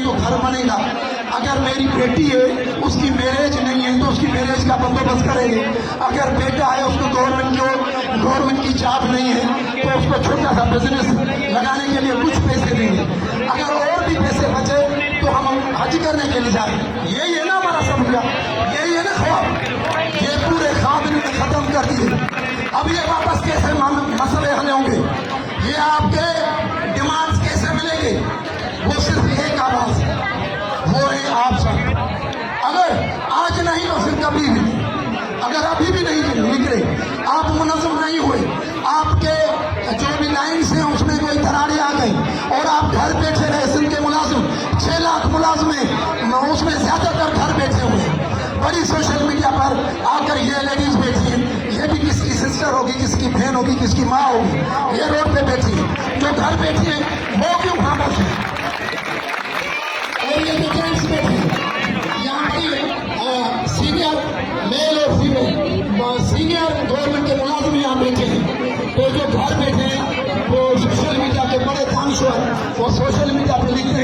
जो घर बनेगा, अगर मेरी बेटी है उसकी मैरिज नहीं है तो उसकी मैरिज का बंदोबस्त करेंगे। अगर बेटा है उसको गवर्नमेंट की जॉब नहीं है तो उसको छोटा सा बिजनेस लगाने के लिए कुछ पैसे देंगे। अगर और भी पैसे बचे तो हम हज करने के लिए जाएंगे। यही है ना हमारा समझा, यही है ना ख्वाब। ये पूरे ख्वाब इन्होंने खत्म कर दिए। अब ये वापस कैसे मसले हल होंगे, ये आपके डिमांड्स कैसे मिलेंगे, वो सिर्फ एक आवाज है, वो है आप सब। अगर आज नहीं तो फिर कभी भी, अगर अभी भी नहीं निकले, आप मुनज़्ज़म नहीं हुए, आपके जो भी लाइन्स हैं उसमें कोई दरारें आ गई और आप घर बैठे रहे। सिंध के मुलाजिम 6 लाख मुलाजिम हैं, उसमें ज्यादातर घर बैठे हुए हैं। बड़ी सोशल मीडिया पर आकर ये लेडीज बैठी है, ये भी किसकी सिस्टर होगी, किसकी बहन होगी, किसकी माँ होगी, ये रोड पे बैठी है। जो घर बैठी है वो क्यों खामोश है? और ये जो जेंट्स बैठे हैं यहाँ पर, सीनियर मेल और फीमेल सीनियर गवर्नमेंट के मुलाजिम यहाँ बैठे हैं। तो जो घर बैठे हैं वो सोशल मीडिया के बड़े दानश्वर, वो सोशल मीडिया पर लिखते हैं